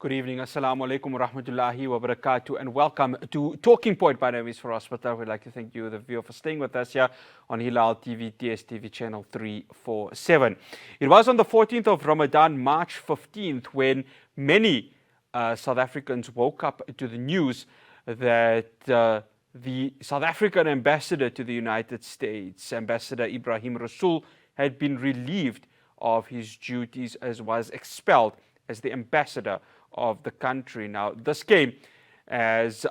Good evening. Assalamu alaikum wa rahmatullahi wa barakatuh, and welcome to Talking Point. My name is Faraz Patel. We'd like to thank you, the viewer, for staying with us here on Hilaal TV, DSTV channel 347. It was on the 14th of Ramadan, March 15th, when many South Africans woke up to the news that the South African ambassador to the United States, Ambassador Ebrahim Rasool, had been relieved of his duties as was expelled as the ambassador of the country. Now, this came as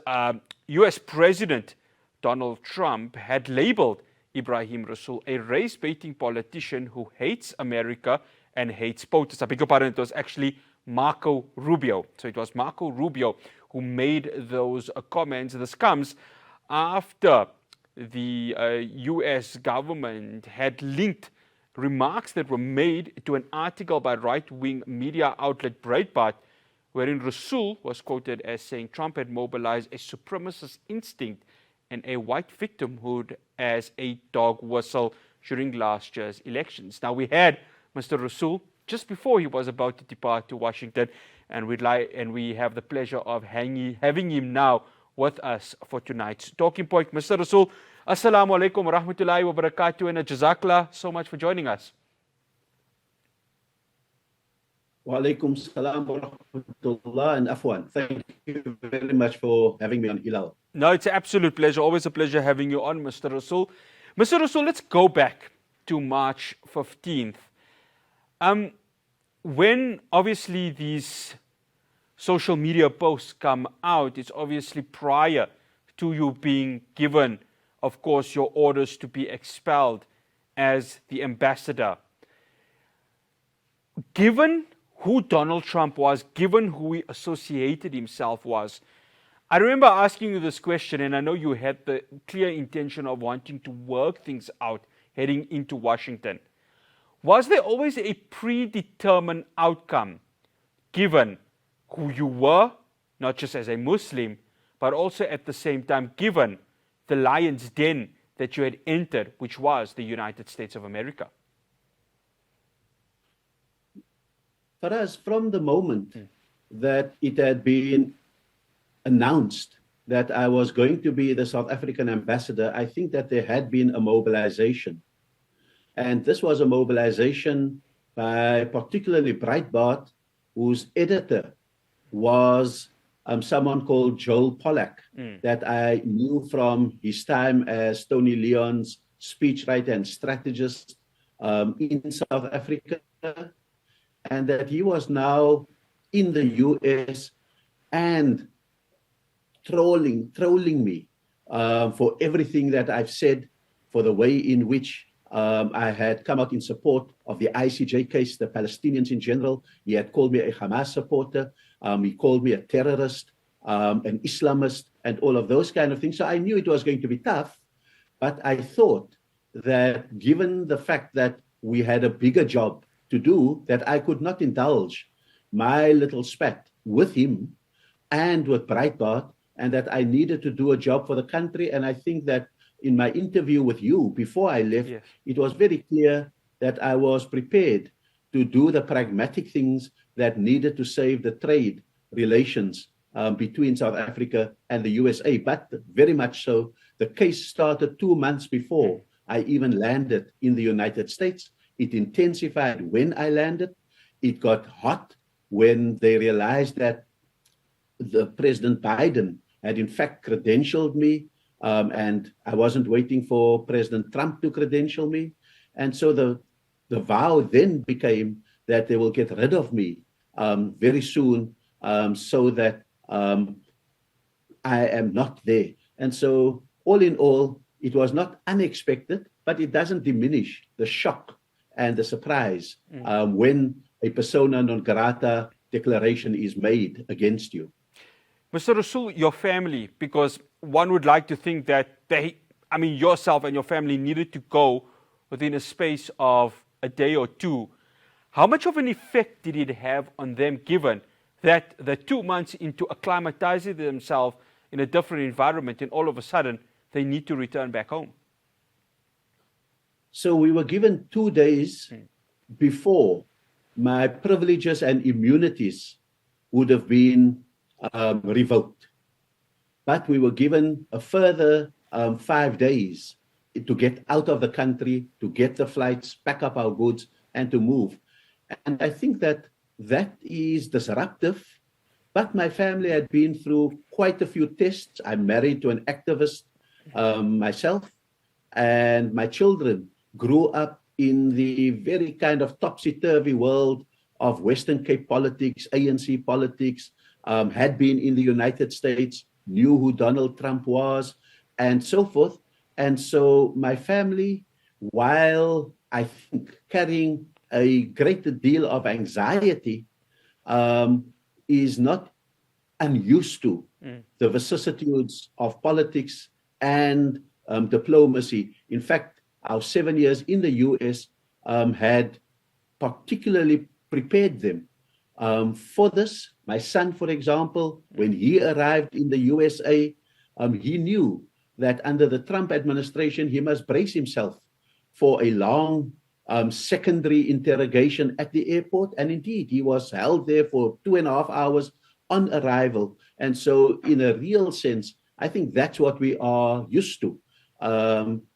US President Donald Trump had labeled Ebrahim Rasool a race-baiting politician who hates America and hates POTUS. I beg your pardon, it was actually Marco Rubio. So it was Marco Rubio who made those comments. This comes after the US government had linked remarks that were made to an article by right-wing media outlet Breitbart, wherein Rasool was quoted as saying Trump had mobilized a supremacist instinct and a white victimhood as a dog whistle during last year's elections. Now, we had Mr. Rasool just before he was about to depart to Washington, and we have the pleasure of having him now with us for tonight's Talking Point. Mr. Rasool, Assalamu alaikum wa rahmatullahi wa barakatuh, and jazakallah so much for joining us. Wa alaikum salam wa rahmatullah and afwan. Thank you very much for having me on Hilaal. No, it's an absolute pleasure. Always a pleasure having you on, Mr. Rasool. Mr. Rasool, let's go back to March 15th. When obviously these social media posts come out, it's obviously prior to you being given, of course, your orders to be expelled as the ambassador. Given who Donald Trump was, given who he associated himself was, I remember asking you this question, and I know you had the clear intention of wanting to work things out heading into Washington. Was there always a predetermined outcome, given who you were, not just as a Muslim, but also at the same time given the lion's den that you had entered, which was the United States of America? For us, from the moment that it had been announced that I was going to be the South African ambassador, I think that there had been a mobilization. And this was a mobilization by particularly Breitbart, whose editor was someone called Joel Pollack, that I knew from his time as Tony Leon's speechwriter and strategist in South Africa, and that he was now in the US and trolling me for everything that I've said, for the way in which I had come out in support of the ICJ case, the Palestinians in general. He had called me a Hamas supporter. He called me a terrorist, an Islamist, and all of those kind of things. So I knew it was going to be tough, but I thought that given the fact that we had a bigger job to do, that I could not indulge my little spat with him and with Breitbart, and that I needed to do a job for the country. And I think that in my interview with you before I left, yes, it was very clear that I was prepared to do the pragmatic things that needed to save the trade relations between South Africa and the USA. But very much so, the case started 2 months before I even landed in the United States. It intensified when I landed. It got hot when they realized that the President Biden had in fact credentialed me, and I wasn't waiting for President Trump to credential me. And so the vow then became that they will get rid of me very soon, so that I am not there. And so all in all, it was not unexpected, but it doesn't diminish the shock and the surprise when a persona non grata declaration is made against you. Mr. Rasool, your family, because one would like to think that yourself and your family needed to go within a space of a day or two. How much of an effect did it have on them, given that they're 2 months into acclimatizing themselves in a different environment and all of a sudden they need to return back home? So we were given 2 days before my privileges and immunities would have been revoked. But we were given a further 5 days to get out of the country, to get the flights, pack up our goods, and to move. And I think that is disruptive. But my family had been through quite a few tests. I'm married to an activist myself, and my children grew up in the very kind of topsy-turvy world of Western Cape politics, ANC politics, had been in the United States, knew who Donald Trump was, and so forth. And so my family, while I think carrying a greater deal of anxiety, is not unused to the vicissitudes of politics and diplomacy. In fact, our 7 years in the US had particularly prepared them for this. My son, for example, when he arrived in the USA, he knew that under the Trump administration, he must brace himself for a long secondary interrogation at the airport. And indeed, he was held there for 2.5 hours on arrival. And so in a real sense, I think that's what we are used to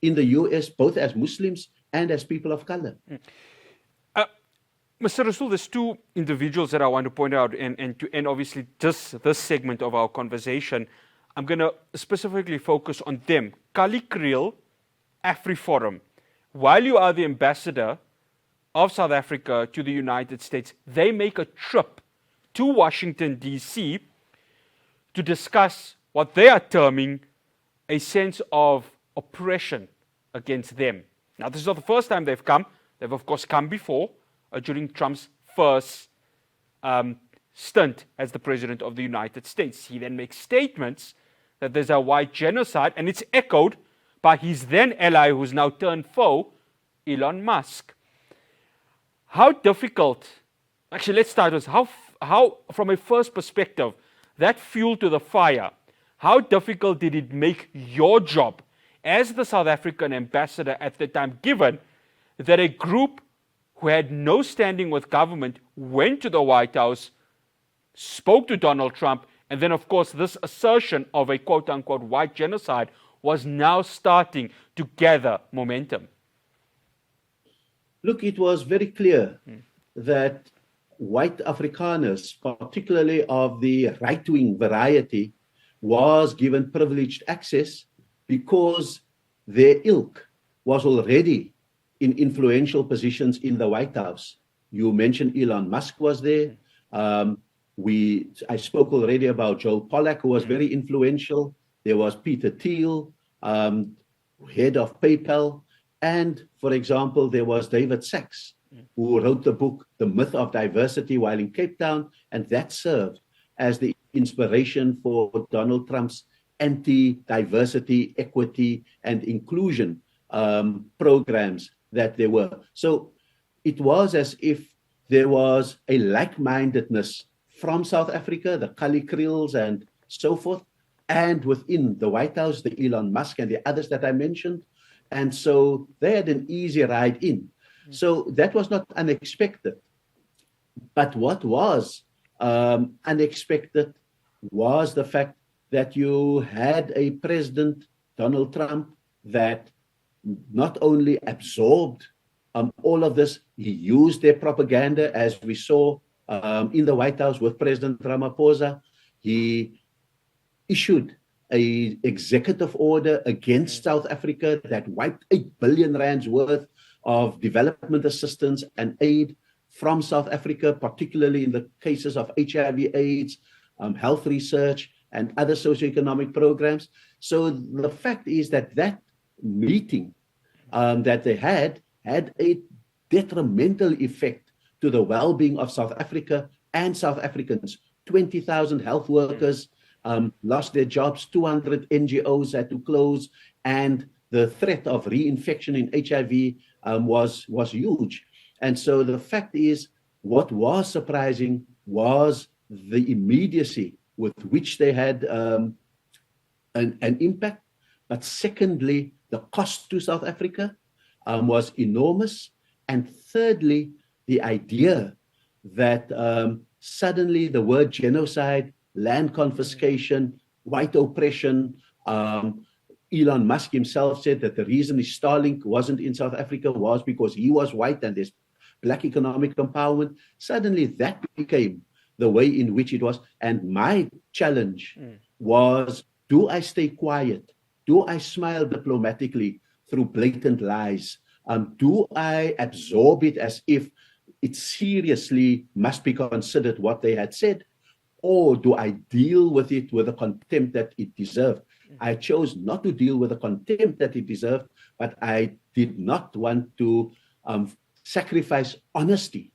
in the US, both as Muslims and as people of color. Mr. Rasool, there's two individuals that I want to point out, and to end obviously just this segment of our conversation, I'm going to specifically focus on them. Kali Kriel, AfriForum. While you are the ambassador of South Africa to the United States, they make a trip to Washington, D.C. to discuss what they are terming a sense of oppression against them. Now, this is not the first time they've come. They've, of course, come before, during Trump's first stint as the President of the United States. He then makes statements that there's a white genocide, and it's echoed by his then ally, who's now turned foe, Elon Musk. How difficult, actually let's start with, how from a first perspective, that fuel to the fire, how difficult did it make your job as the South African ambassador at the time, given that a group who had no standing with government went to the White House, spoke to Donald Trump, and then, of course, this assertion of a quote-unquote white genocide was now starting to gather momentum? Look, it was very clear that white Afrikaners, particularly of the right-wing variety, was given privileged access because their ilk was already in influential positions in the White House. You mentioned Elon Musk was there. I spoke already about Joel Pollak, who was very influential. There was Peter Thiel, head of PayPal. And, for example, there was David Sachs, who wrote the book, The Myth of Diversity, while in Cape Town. And that served as the inspiration for Donald Trump's anti-diversity, equity, and inclusion programs that there were. So it was as if there was a like-mindedness from South Africa, the Kali Kriels and so forth, and within the White House, the Elon Musk and the others that I mentioned. And so they had an easy ride in. So that was not unexpected. But what was unexpected was the fact that you had a President, Donald Trump, that not only absorbed all of this, he used their propaganda, as we saw in the White House with President Ramaphosa. He issued an executive order against South Africa that wiped 8 billion rands worth of development assistance and aid from South Africa, particularly in the cases of HIV/AIDS, health research, and other socioeconomic programs. So the fact is that that meeting that they had a detrimental effect to the well-being of South Africa and South Africans. 20,000 health workers lost their jobs, 200 NGOs had to close, and the threat of reinfection in HIV was huge. And so the fact is, what was surprising was the immediacy with which they had an impact. But secondly, the cost to South Africa was enormous. And thirdly, the idea that suddenly the word genocide, land confiscation, white oppression. Elon Musk himself said that the reason Starlink wasn't in South Africa was because he was white and there's black economic empowerment. Suddenly that became the way in which it was. And my challenge was, do I stay quiet? Do I smile diplomatically through blatant lies? Do I absorb it as if it seriously must be considered what they had said? Or do I deal with it with the contempt that it deserved? I chose not to deal with the contempt that it deserved, but I did not want to sacrifice honesty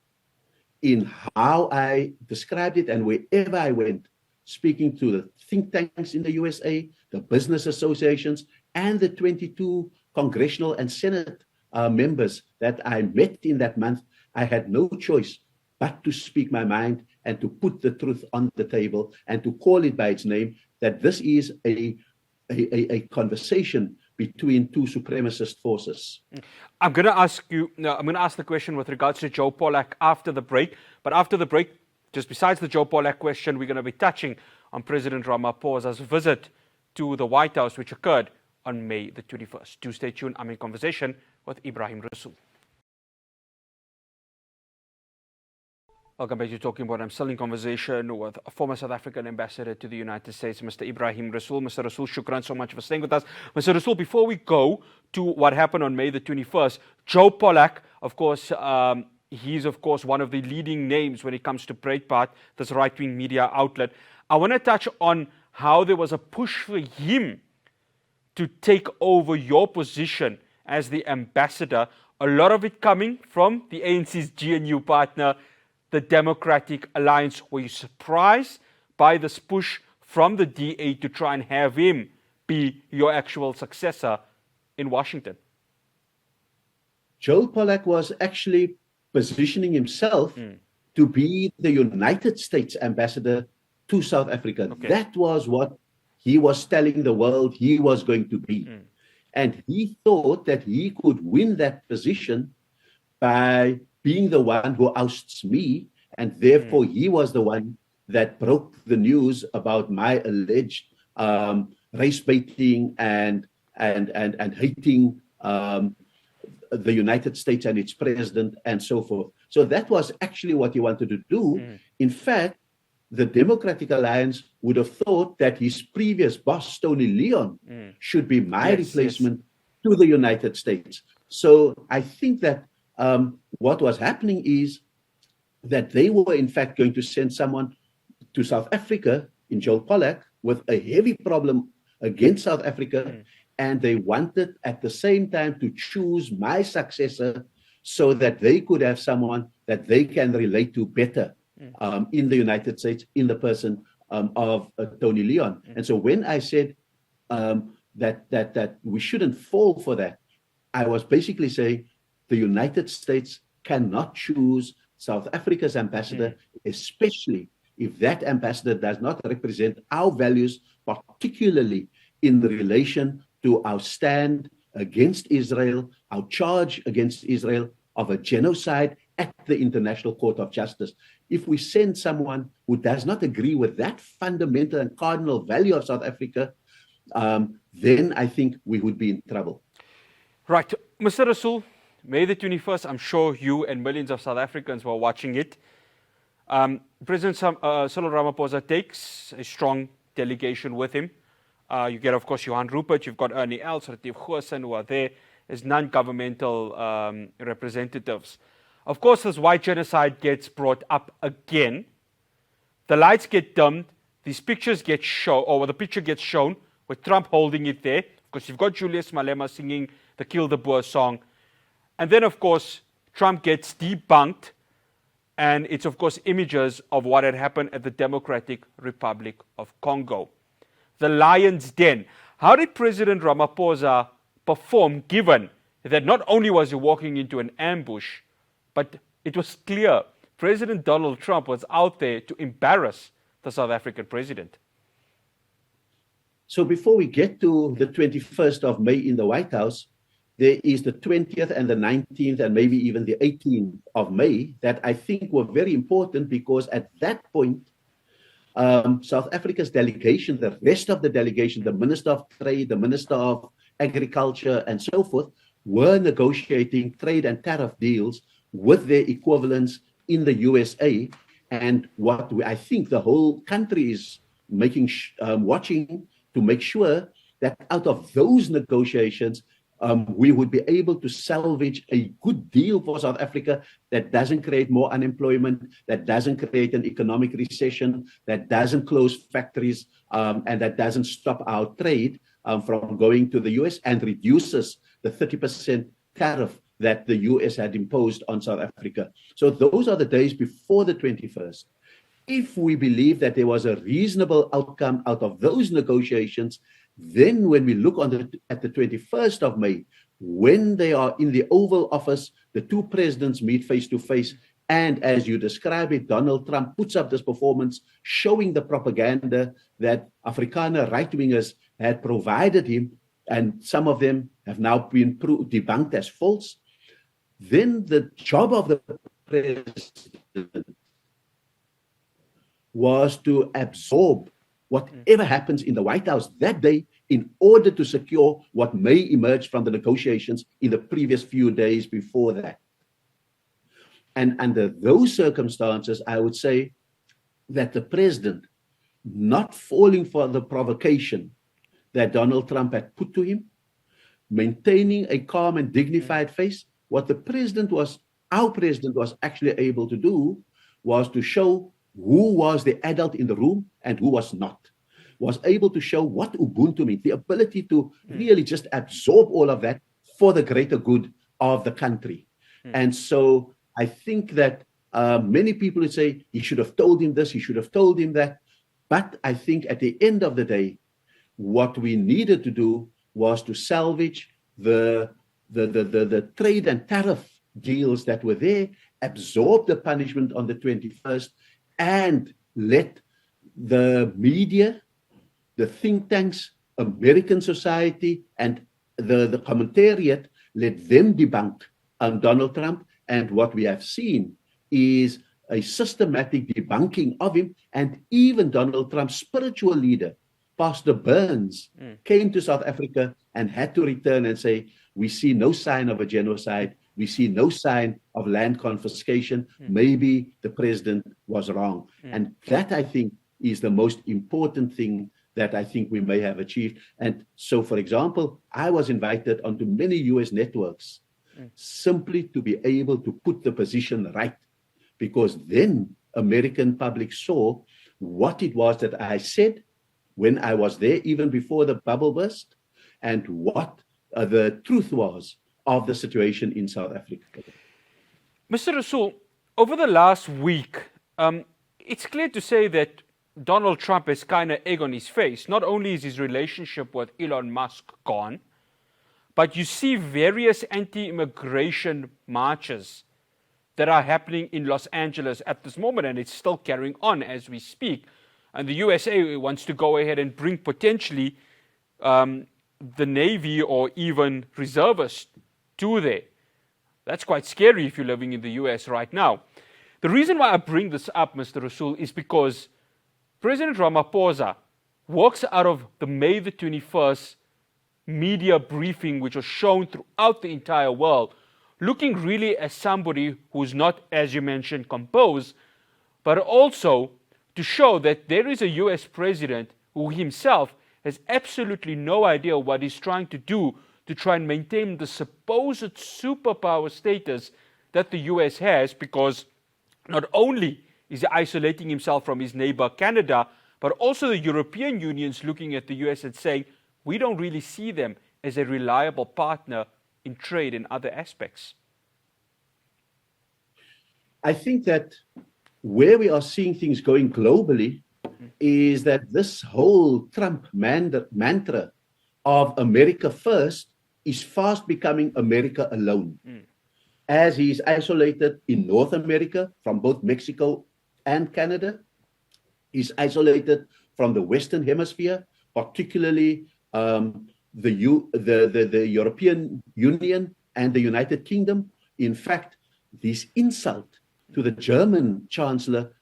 in how I described it. And wherever I went, speaking to the think tanks in the USA, the business associations, and the 22 congressional and Senate members that I met in that month, I had no choice but to speak my mind and to put the truth on the table and to call it by its name, that this is a conversation between two supremacist forces. I'm going to ask the question with regards to Joe Pollak after the break. But after the break, just besides the Joe Pollak question, we're going to be touching on President Ramaphosa's visit to the White House, which occurred on May the 21st. Do stay tuned. I'm in conversation with Ebrahim Rasool. Welcome back to Talking Point. I'm still in conversation with a former South African ambassador to the United States, Mr. Ebrahim Rasool. Mr. Rasool, shukran so much for staying with us. Mr. Rasool, before we go to what happened on May the 21st, Joe Pollak, of course, he's, of course, one of the leading names when it comes to Breitbart, this right-wing media outlet. I want to touch on how there was a push for him to take over your position as the ambassador, a lot of it coming from the ANC's GNU partner, the Democratic Alliance. Were you surprised by this push from the DA to try and have him be your actual successor in Washington? Joe Pollak was actually positioning himself to be the United States ambassador to South Africa. Okay. That was what he was telling the world he was going to be. And he thought that he could win that position by being the one who ousts me, and therefore he was the one that broke the news about my alleged race baiting and hating the United States and its president and so forth. So that was actually what he wanted to do. In fact, the Democratic Alliance would have thought that his previous boss, Tony Leon, should be my replacement to the United States. So I think that what was happening is that they were in fact going to send someone to South Africa in Joe Pollak with a heavy problem against South Africa, and they wanted at the same time to choose my successor so that they could have someone that they can relate to better in the United States in the person of Tony Leon. And so when I said that we shouldn't fall for that, I was basically saying the United States cannot choose South Africa's ambassador, especially if that ambassador does not represent our values, particularly in relation to our stand against Israel, our charge against Israel of a genocide at the International Court of Justice. If we send someone who does not agree with that fundamental and cardinal value of South Africa, then I think we would be in trouble. Right. Mr. Rasool, May the 21st, I'm sure you and millions of South Africans were watching it. President Cyril Ramaphosa takes a strong delegation with him. You get, of course, Johan Rupert, you've got Ernie Els, Retief Goosen, who are there as non-governmental representatives. Of course, this white genocide gets brought up again. The lights get dimmed, these pictures get shown, or the picture gets shown with Trump holding it there. Of course, you've got Julius Malema singing the Kill the Boer song. And then, of course, Trump gets debunked, and it's, of course, images of what had happened at the Democratic Republic of Congo. The Lion's Den. How did President Ramaphosa perform, given that not only was he walking into an ambush, but it was clear President Donald Trump was out there to embarrass the South African president? So before we get to the 21st of May in the White House, there is the 20th and the 19th and maybe even the 18th of May that I think were very important, because at that point, South Africa's delegation, the rest of the delegation, the Minister of Trade, the Minister of Agriculture, and so forth, were negotiating trade and tariff deals with their equivalents in the USA. And what I think the whole country is watching to make sure that out of those negotiations, we would be able to salvage a good deal for South Africa that doesn't create more unemployment, that doesn't create an economic recession, that doesn't close factories, and that doesn't stop our trade from going to the US, and reduces the 30% tariff that the US had imposed on South Africa. So those are the days before the 21st. If we believe that there was a reasonable outcome out of those negotiations, then when we look at the 21st of May, when they are in the Oval Office, the two presidents meet face to face, and as you describe it, Donald Trump puts up this performance showing the propaganda that Afrikaner right-wingers had provided him, and some of them have now been debunked as false. Then the job of the president was to absorb whatever happens in the White House that day in order to secure what may emerge from the negotiations in the previous few days before that. And under those circumstances, I would say that the president, not falling for the provocation that Donald Trump had put to him, maintaining a calm and dignified face, what our president was actually able to do was to show who was the adult in the room and who was not, was able to show what Ubuntu means, the ability to really just absorb all of that for the greater good of the country. And so I think that many people would say he should have told him this, he should have told him that. But I think at the end of the day, what we needed to do was to salvage the trade and tariff deals that were there, absorb the punishment on the 21st, and let the media, the think tanks, American society, and the commentariat, let them debunk Donald Trump. And what we have seen is a systematic debunking of him. And even Donald Trump's spiritual leader, Pastor Burns, came to South Africa and had to return and say, we see no sign of a genocide. We see no sign of land confiscation. Maybe the president was wrong. And that, I think, is the most important thing that I think we may have achieved. And so, for example, I was invited onto many US networks simply to be able to put the position right, because then American public saw what it was that I said when I was there, even before the bubble burst, and what the truth was of the situation in South Africa. Mr. Rasool, over the last week, it's clear to say that Donald Trump has kind of egg on his face. Not only is his relationship with Elon Musk gone, but you see various anti-immigration marches that are happening in Los Angeles at this moment, and it's still carrying on as we speak. And the USA wants to go ahead and bring potentially the Navy or even reservists to there. That's quite scary if you're living in the US right now. The reason why I bring this up, Mr. Rasool, is because President Ramaphosa walks out of the May the 21st media briefing, which was shown throughout the entire world, looking really as somebody who's not, as you mentioned, composed, but also to show that there is a US president who himself has absolutely no idea what he's trying to do to try and maintain the supposed superpower status that the US has, because not only is he isolating himself from his neighbor Canada, but also the European Union's looking at the US and saying, we don't really see them as a reliable partner in trade and other aspects. I think that where we are seeing things going globally is that this whole Trump mantra of America first is fast becoming America alone. As he's isolated in North America from both Mexico and Canada, he's isolated from the Western Hemisphere, particularly the European Union and the United Kingdom. In fact, this insult to the German Chancellor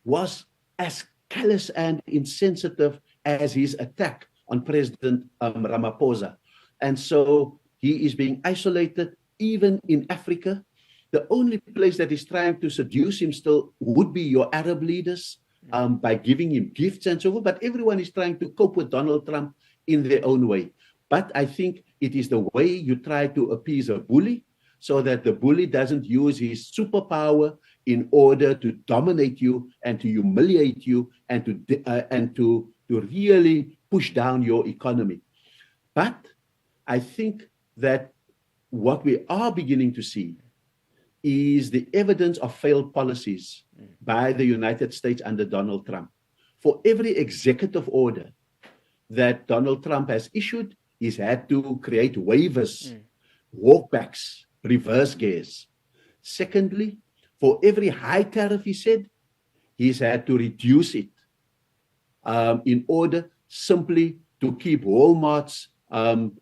was as callous and insensitive as his attack on President Ramaphosa. And so he is being isolated even in Africa. The only place that is trying to seduce him still would be your Arab leaders by giving him gifts and so forth. But everyone is trying to cope with Donald Trump in their own way. But I think it is the way you try to appease a bully so that the bully doesn't use his superpower in order to dominate you and to humiliate you and to really push down your economy. But I think that what we are beginning to see is the evidence of failed policies by the United States under Donald Trump. For every executive order that Donald Trump has issued, he's had to create waivers, walkbacks, reverse gears. Secondly, for every high tariff he said, he's had to reduce it in order simply to keep Walmart's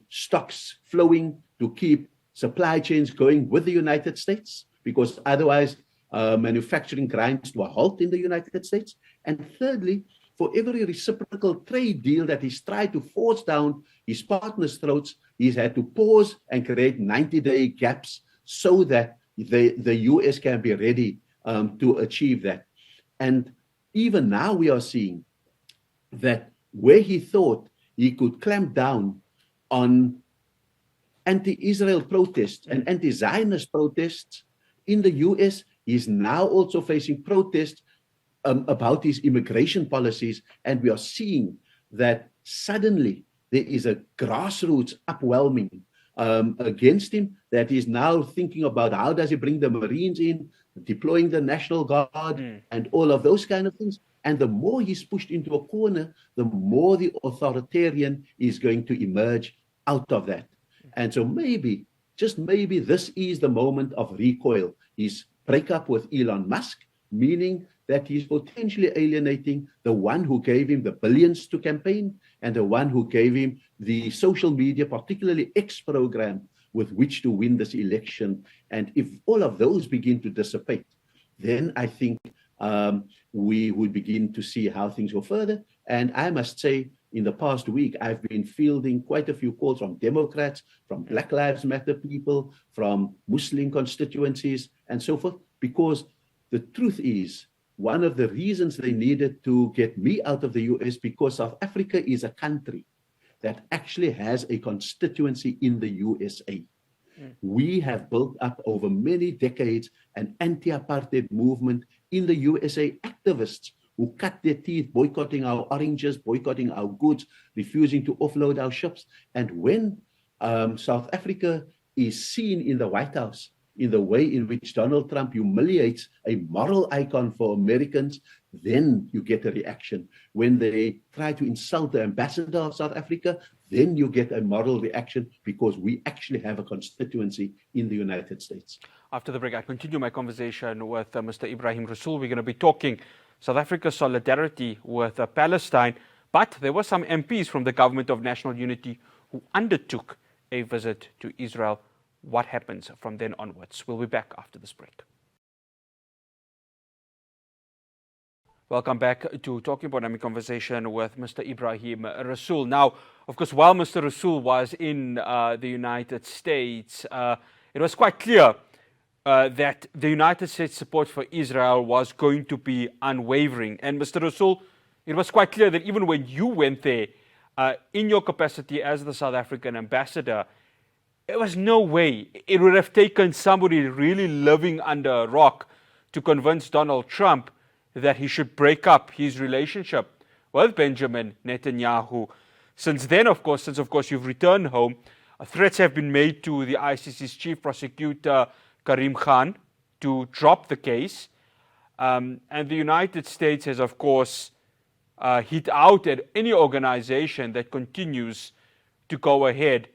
stocks flowing, to keep supply chains going with the United States, because otherwise manufacturing grinds to a halt in the United States. And thirdly, for every reciprocal trade deal that he's tried to force down his partners' throats, he's had to pause and create 90-day gaps so that the US can be ready to achieve that. And even now we are seeing that where he thought he could clamp down on anti-Israel protests and anti-Zionist protests in the US, he's now also facing protests about his immigration policies. And we are seeing that suddenly there is a grassroots upwhelming against him that is now thinking about how does he bring the Marines in, deploying the National Guard and all of those kind of things. And the more he's pushed into a corner, the more the authoritarian is going to emerge out of that. And so maybe, just maybe, this is the moment of recoil. His breakup with Elon Musk, meaning that he's potentially alienating the one who gave him the billions to campaign and the one who gave him the social media, particularly X program, with which to win this election. And if all of those begin to dissipate, then I think we would begin to see how things go further. And I must say, in the past week, I've been fielding quite a few calls from Democrats, from Black Lives Matter people, from Muslim constituencies, and so forth, because the truth is, one of the reasons they needed to get me out of the US, because South Africa is a country that actually has a constituency in the USA. We have built up over many decades an anti-apartheid movement in the USA, activists who cut their teeth, boycotting our oranges, boycotting our goods, refusing to offload our ships. And when South Africa is seen in the White House in the way in which Donald Trump humiliates a moral icon for Americans, then you get a reaction. When they try to insult the ambassador of South Africa, then you get a moral reaction because we actually have a constituency in the United States. After the break, I continue my conversation with Mr. Ebrahim Rasool. We're going to be talking South Africa's solidarity with Palestine, but there were some MPs from the Government of National Unity who undertook a visit to Israel. What happens from then onwards? We'll be back after this break. Welcome back to Talking Point. I'm in conversation with Mr. Ebrahim Rasool. Now, of course, while Mr. Rasool was in the United States, it was quite clear that the United States support for Israel was going to be unwavering. And Mr. Rasool, it was quite clear that even when you went there, in your capacity as the South African ambassador, there was no way it would have taken somebody really living under a rock to convince Donald Trump that he should break up his relationship with Benjamin Netanyahu. Since then, of course, you've returned home, threats have been made to the ICC's chief prosecutor, Karim Khan, to drop the case. And the United States has, of course, hit out at any organization that continues to go ahead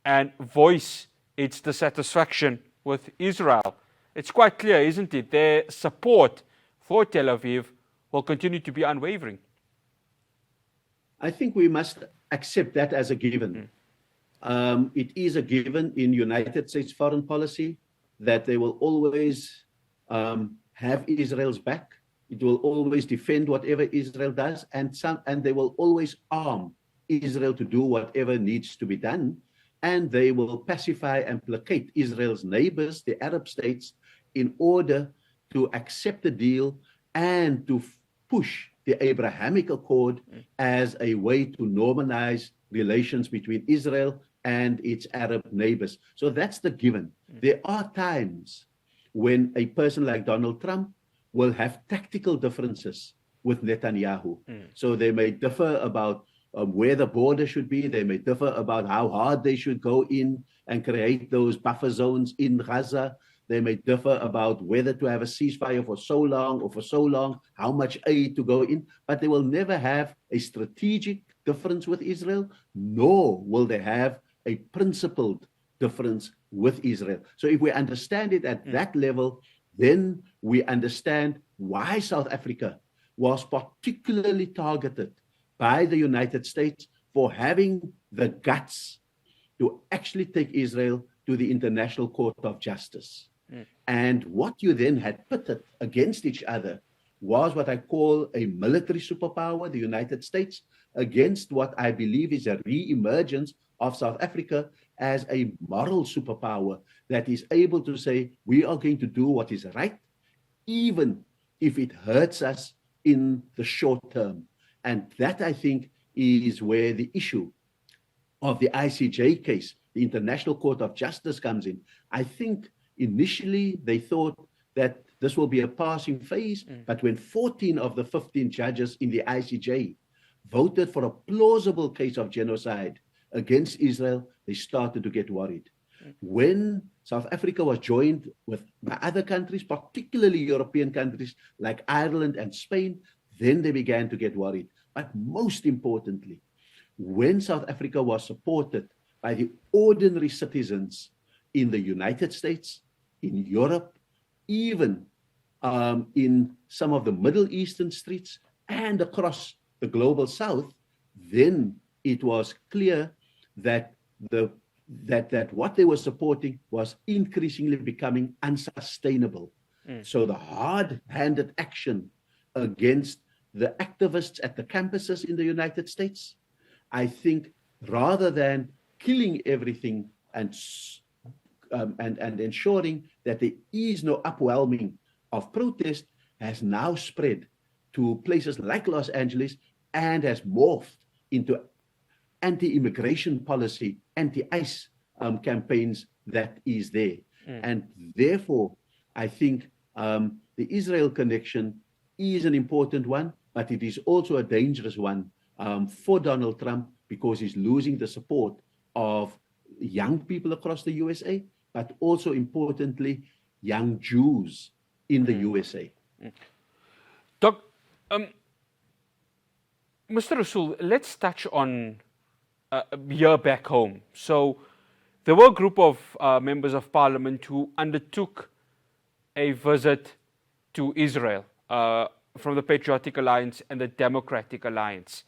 and voice its dissatisfaction with Israel. It's quite clear, isn't it? Their support for Tel Aviv will continue to be unwavering. I think we must accept that as a given. It is a given in United States foreign policy that they will always have Israel's back. It will always defend whatever Israel does, and they will always arm Israel to do whatever needs to be done. And they will pacify and placate Israel's neighbors, the Arab states, in order to accept the deal and to push the Abrahamic Accord as a way to normalize relations between Israel and its Arab neighbors. So that's the given. There are times when a person like Donald Trump will have tactical differences with Netanyahu. So they may differ about where the border should be. They may differ about how hard they should go in and create those buffer zones in Gaza. They may differ about whether to have a ceasefire for so long or for so long, how much aid to go in, but they will never have a strategic difference with Israel, nor will they have a principled difference with Israel. So if we understand it at that level, then we understand why South Africa was particularly targeted by the United States for having the guts to actually take Israel to the International Court of Justice. And what you then had pitted against each other was what I call a military superpower, the United States, against what I believe is a re-emergence of South Africa as a moral superpower that is able to say, we are going to do what is right, even if it hurts us in the short term. And that, I think, is where the issue of the ICJ case, the International Court of Justice, comes in. I think initially they thought that this will be a passing phase, but when 14 of the 15 judges in the ICJ voted for a plausible case of genocide against Israel, they started to get worried. When South Africa was joined with other countries, particularly European countries like Ireland and Spain, then they began to get worried. But most importantly, when South Africa was supported by the ordinary citizens in the United States, in Europe, even in some of the Middle Eastern streets and across the global South, then it was clear that what they were supporting was increasingly becoming unsustainable. So the hard-handed action against the activists at the campuses in the United States, I think, rather than killing everything and ensuring that there is no upwhelming of protest, has now spread to places like Los Angeles and has morphed into anti-immigration policy, anti-ICE campaigns that is there. And therefore, I think the Israel connection is an important one, but it is also a dangerous one for Donald Trump, because he's losing the support of young people across the USA, but also importantly, young Jews in the USA. Doc, Mr. Rasool, let's touch on here back home. So there were a group of members of parliament who undertook a visit to Israel from the Patriotic Alliance and the Democratic Alliance.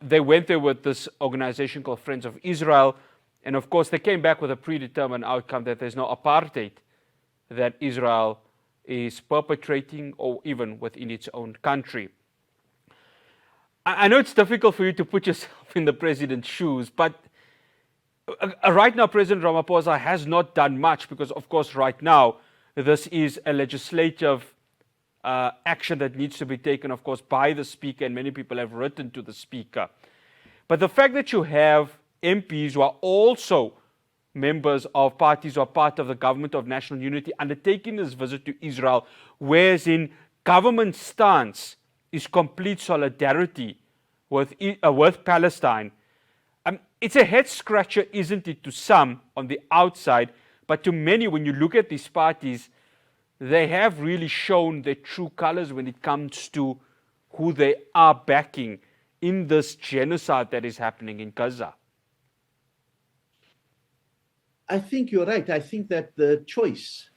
They went there with this organization called Friends of Israel, and of course they came back with a predetermined outcome that there's no apartheid that Israel is perpetrating, or even within its own country. I know it's difficult for you to put yourself in the president's shoes, but right now President Ramaphosa has not done much, because of course right now this is a legislative action that needs to be taken, of course, by the Speaker, and many people have written to the Speaker. But the fact that you have MPs who are also members of parties who are part of the government of national unity undertaking this visit to Israel, whereas in government stance is complete solidarity with Palestine, it's a head scratcher, isn't it, to some on the outside, but to many, when you look at these parties, they have really shown their true colors when it comes to who they are backing in this genocide that is happening in Gaza. I think you're right. I think that the choice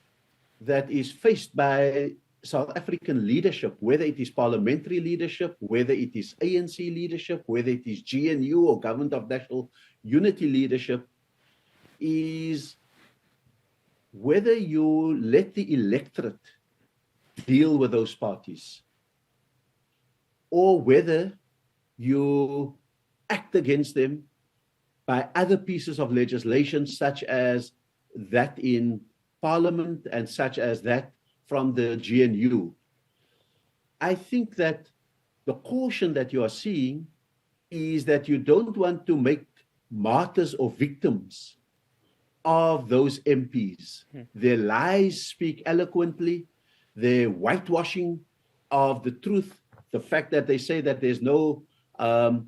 that is faced by South African leadership, whether it is parliamentary leadership, whether it is ANC leadership, whether it is GNU or Government of National Unity leadership, is whether you let the electorate deal with those parties or whether you act against them by other pieces of legislation, such as that in Parliament and such as that from the GNU. I think that the caution that you are seeing is that you don't want to make martyrs or victims of those MPs. Their lies speak eloquently, their whitewashing of the truth, the fact that they say that there's no apartheid,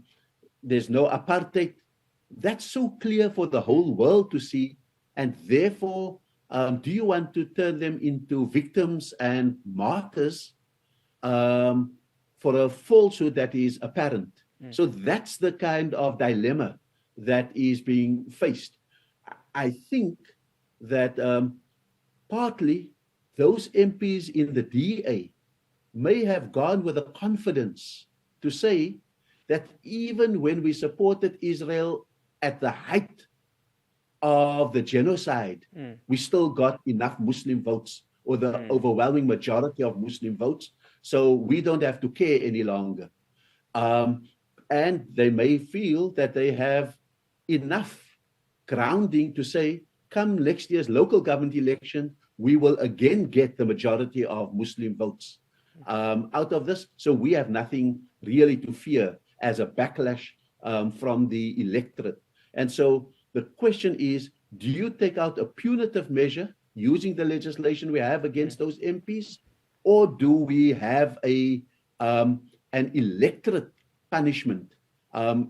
that's so clear for the whole world to see, and therefore, do you want to turn them into victims and martyrs for a falsehood that is apparent? So that's the kind of dilemma that is being faced. I think that partly those MPs in the DA may have gone with a confidence to say that even when we supported Israel at the height of the genocide, we still got enough Muslim votes, or the overwhelming majority of Muslim votes, so we don't have to care any longer. And they may feel that they have enough grounding to say, come next year's local government election, we will again get the majority of Muslim votes out of this. So we have nothing really to fear as a backlash from the electorate. And so the question is, do you take out a punitive measure using the legislation we have against those MPs, or do we have an electorate punishment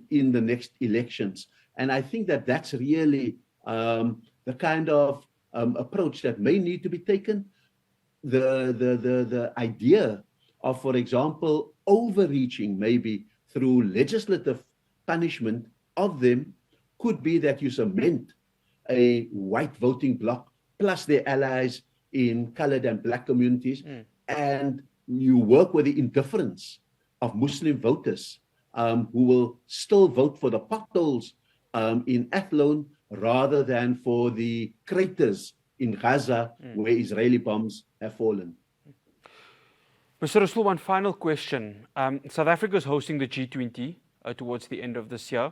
in the next elections? And I think that that's really the kind of approach that may need to be taken. The idea of, for example, overreaching maybe through legislative punishment of them could be that you cement a white voting bloc plus their allies in colored and black communities, and you work with the indifference of Muslim voters who will still vote for the potholes in Athlone rather than for the craters in Gaza where Israeli bombs have fallen. Mr. Rasool, one final question. South Africa is hosting the G20 towards the end of this year.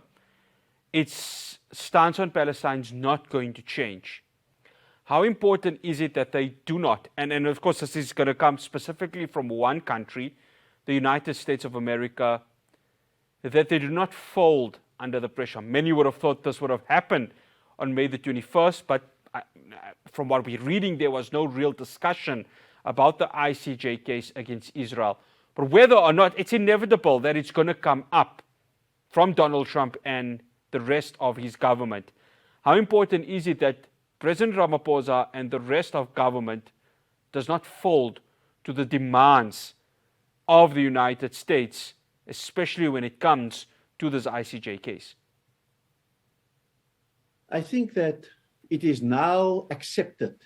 Its stance on Palestine is not going to change. How important is it that they do not, and of course this is going to come specifically from one country, the United States of America, that they do not fold under the pressure? Many would have thought this would have happened on May the 21st, but from what we're reading, there was no real discussion about the ICJ case against Israel. But whether or not, it's inevitable that it's going to come up from Donald Trump and the rest of his government. How important is it that President Ramaphosa and the rest of government does not fold to the demands of the United States, especially when it comes to this ICJ case? I think that it is now accepted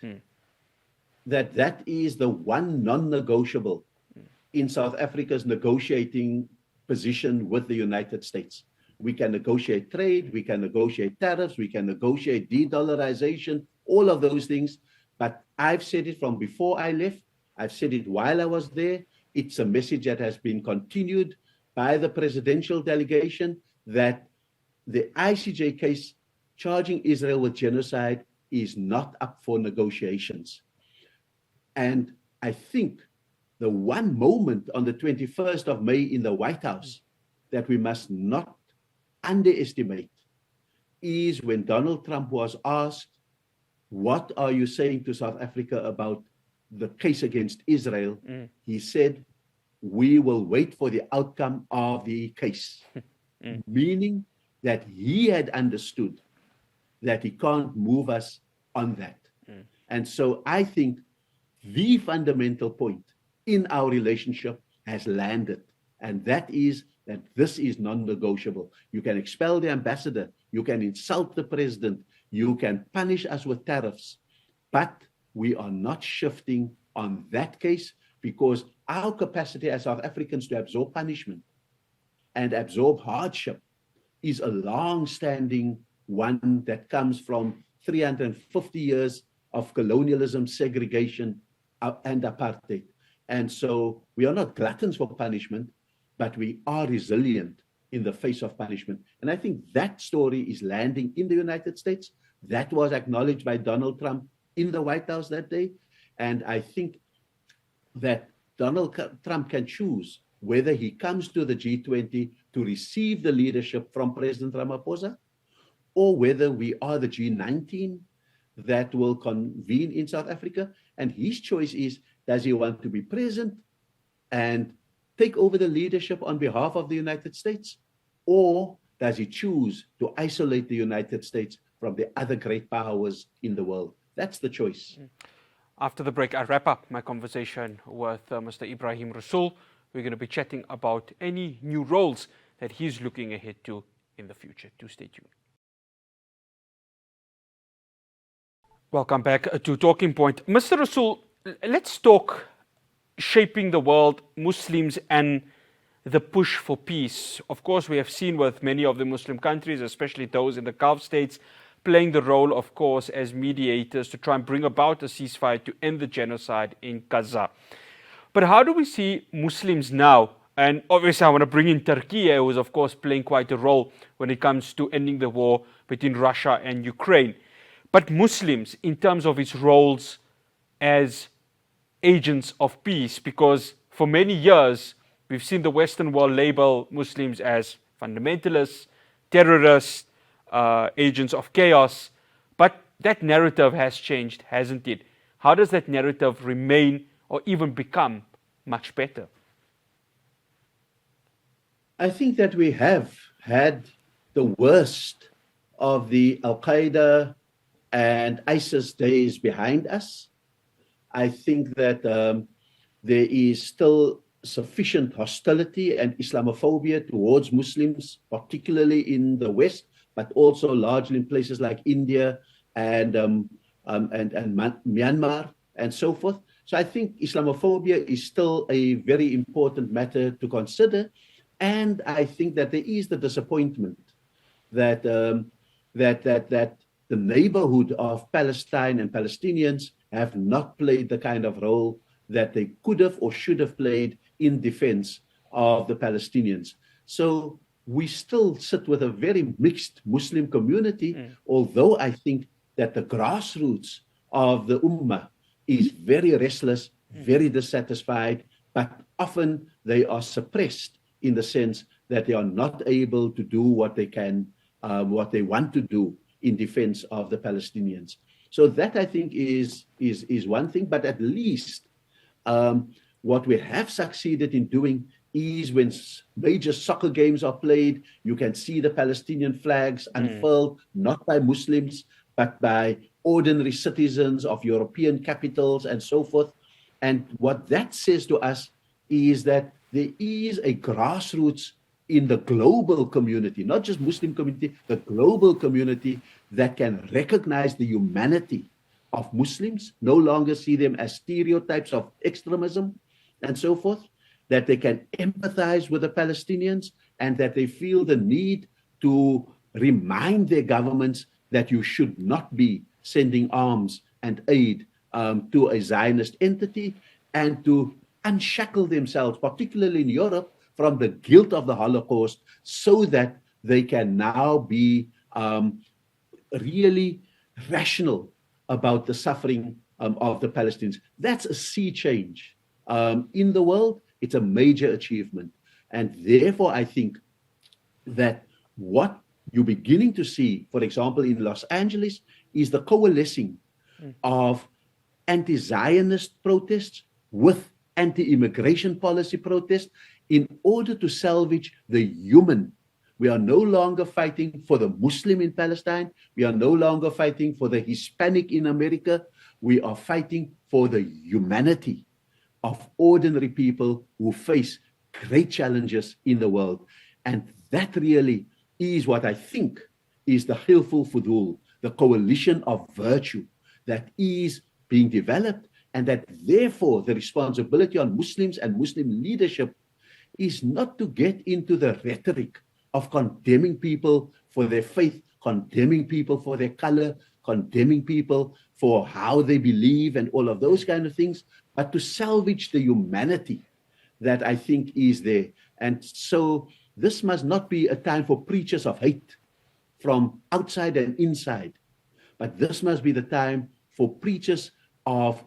that that is the one non-negotiable in South Africa's negotiating position with the United States. We can negotiate trade, we can negotiate tariffs, we can negotiate de-dollarization, all of those things. But I've said it from before I left, I've said it while I was there. It's a message that has been continued by the presidential delegation that the ICJ case charging Israel with genocide is not up for negotiations. And I think the one moment on the 21st of May in the White House that we must not underestimate is when Donald Trump was asked, what are you saying to South Africa about the case against Israel? He said, we will wait for the outcome of the case, meaning that he had understood that he can't move us on that. And so I think the fundamental point in our relationship has landed, and that is that this is non-negotiable. You can expel the ambassador, you can insult the president, you can punish us with tariffs, but we are not shifting on that case, because our capacity as South Africans to absorb punishment and absorb hardship is a long-standing one that comes from 350 years of colonialism, segregation, and apartheid. And so we are not gluttons for punishment, but we are resilient in the face of punishment. And I think that story is landing in the United States. That was acknowledged by Donald Trump in the White House that day. And I think that Donald Trump can choose whether he comes to the G20 to receive the leadership from President Ramaphosa, or whether we are the G19 that will convene in South Africa. And his choice is, does he want to be present and take over the leadership on behalf of the United States? Or does he choose to isolate the United States from the other great powers in the world? That's the choice. After the break, I wrap up my conversation with Mr. Ebrahim Rasool. We're going to be chatting about any new roles that he's looking ahead to in the future. Do stay tuned. Welcome back to Talking Point. Mr. Rasool, let's talk shaping the world, Muslims and the push for peace. Of course, we have seen with many of the Muslim countries, especially those in the Gulf states, playing the role, of course, as mediators to try and bring about a ceasefire to end the genocide in Gaza. But how do we see Muslims now? And obviously, I want to bring in Turkey, who is, of course, playing quite a role when it comes to ending the war between Russia and Ukraine. But Muslims, in terms of its roles as agents of peace, because for many years, we've seen the Western world label Muslims as fundamentalists, terrorists, agents of chaos. But that narrative has changed, hasn't it? How does that narrative remain or even become much better? I think that we have had the worst of the Al-Qaeda and ISIS days behind us. I think that there is still sufficient hostility and Islamophobia towards Muslims, particularly in the West, but also largely in places like India and Myanmar and so forth. So I think Islamophobia is still a very important matter to consider. And I think that there is the disappointment that the neighborhood of Palestine and Palestinians have not played the kind of role that they could have or should have played in defense of the Palestinians. So we still sit with a very mixed Muslim community, although I think that the grassroots of the Ummah is very restless, very dissatisfied, but often they are suppressed in the sense that they are not able to do what they can, what they want to do in defense of the Palestinians. So that, I think, is one thing, but at least what we have succeeded in doing is when major soccer games are played, you can see the Palestinian flags unfurled, not by Muslims, but by ordinary citizens of European capitals and so forth. And what that says to us is that there is a grassroots in the global community, not just Muslim community, the global community that can recognize the humanity of Muslims, no longer see them as stereotypes of extremism and so forth, that they can empathize with the Palestinians, and that they feel the need to remind their governments that you should not be sending arms and aid to a Zionist entity, and to unshackle themselves, particularly in Europe, from the guilt of the Holocaust, so that they can now be really rational about the suffering of the Palestinians. That's a sea change in the world. It's a major achievement. And therefore, I think that what you're beginning to see, for example, in Los Angeles, is the coalescing of anti-Zionist protests with anti-immigration policy protests in order to salvage the human. We are no longer fighting for the Muslim in Palestine. We are no longer fighting for the Hispanic in America. We are fighting for the humanity of ordinary people who face great challenges in the world. And that really is what I think is the Hilful Fudul, the coalition of virtue that is being developed, and that therefore the responsibility on Muslims and Muslim leadership is not to get into the rhetoric of condemning people for their faith, condemning people for their color, condemning people for how they believe and all of those kind of things, but to salvage the humanity that I think is there. And so this must not be a time for preachers of hate from outside and inside, but this must be the time for preachers of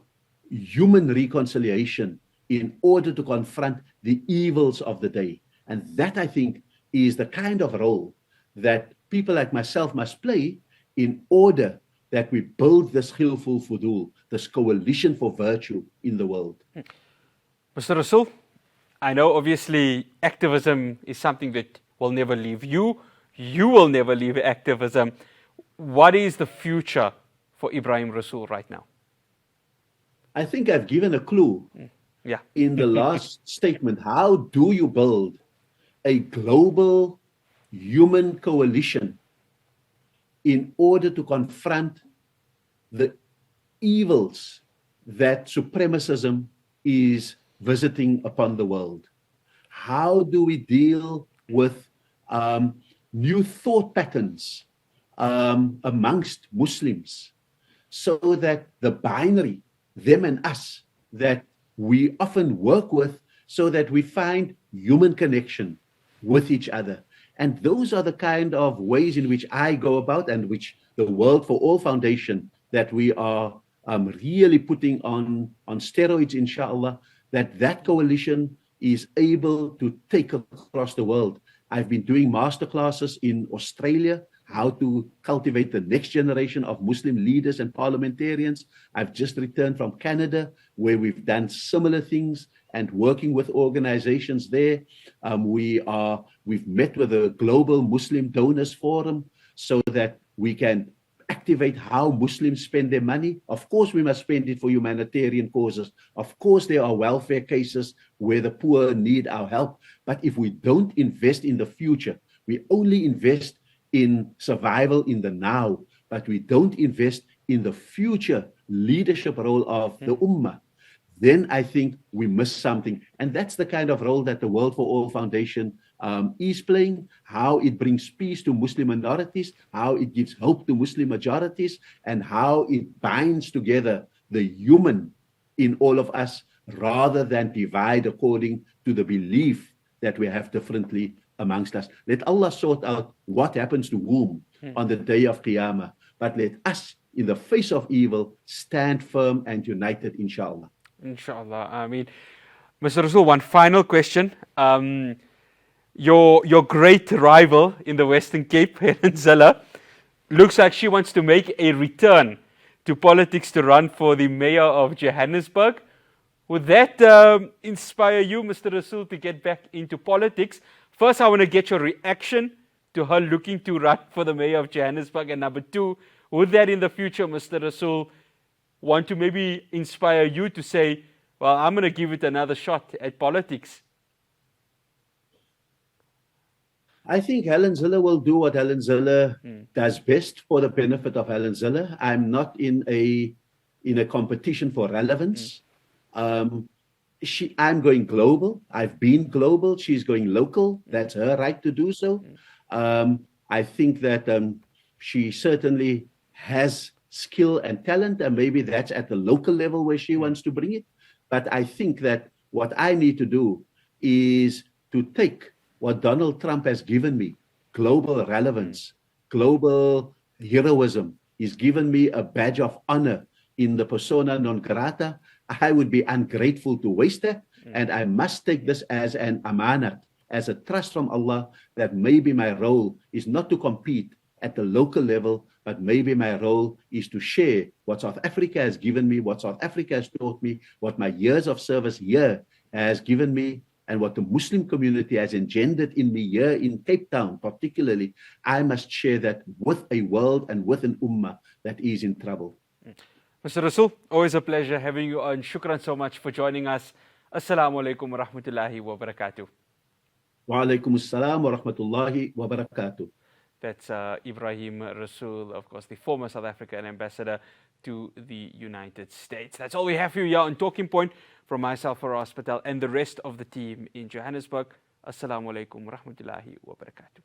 human reconciliation in order to confront the evils of the day. And that, I think, is the kind of role that people like myself must play in order that we build this Khilful Fudul, this coalition for virtue in the world. Mr. Rasool, I know obviously activism is something that will never leave you. You will never leave activism. What is the future for Ebrahim Rasool right now? I think I've given a clue in the last statement. How do you build a global human coalition in order to confront the evils that supremacism is visiting upon the world? How do we deal with new thought patterns amongst Muslims so that the binary, them and us, that we often work with, so that we find human connection with each other? And those are the kind of ways in which I go about, and which the World for All Foundation, that we are really putting on steroids, inshallah, that coalition is able to take across the world. I've been doing masterclasses in Australia, how to cultivate the next generation of Muslim leaders and parliamentarians. I've just returned from Canada, where we've done similar things and working with organizations there. We've met with the Global Muslim Donors Forum so that we can activate how Muslims spend their money. Of course, we must spend it for humanitarian causes. Of course, there are welfare cases where the poor need our help. But if we don't invest in the future, we only invest in survival in the now, but we don't invest in the future leadership role of the Ummah, then I think we miss something. And that's the kind of role that the World for All Foundation is playing, how it brings peace to Muslim minorities, how it gives hope to Muslim majorities, and how it binds together the human in all of us, rather than divide according to the belief that we have differently amongst us. Let Allah sort out what happens to whom on the day of Qiyamah, but let us, in the face of evil, stand firm and united, inshallah. Inshallah. I mean, Mr. Rasool, one final question. Your great rival in the Western Cape, Helen Zille, looks like she wants to make a return to politics to run for the mayor of Johannesburg. Would that inspire you, Mr. Rasool, to get back into politics? First, I want to get your reaction to her looking to run for the mayor of Johannesburg. And number two, would that in the future, Mr. Rasool, want to maybe inspire you to say, well, I'm going to give it another shot at politics? I think Helen Zille will do what Helen Zille does best for the benefit of Helen Zille. I'm not in a competition for relevance. I'm going global. I've been global. She's going local. That's her right to do so. I think that she certainly has skill and talent, and maybe that's at the local level where she wants to bring it. But I think that what I need to do is to take what Donald Trump has given me, global relevance, global heroism. He's given me a badge of honor in the persona non grata. I would be ungrateful to waste that. And I must take this as an amanat, as a trust from Allah, that maybe my role is not to compete at the local level, but maybe my role is to share what South Africa has given me, what South Africa has taught me, what my years of service here has given me, and what the Muslim community has engendered in me here in Cape Town particularly. I must share that with a world and with an ummah that is in trouble. Mr. Rasool, always a pleasure having you on. Shukran so much for joining us. Assalamu alaikum wa rahmatullahi wa barakatuh. Wa alaikum assalam wa rahmatullahi wa barakatuh. That's Ebrahim Rasool, of course, the former South African ambassador to the United States. That's all we have for you here on Talking Point. From myself, Faraz Patel, and the rest of the team in Johannesburg. Assalamu alaikum wa rahmatullahi wa barakatuh.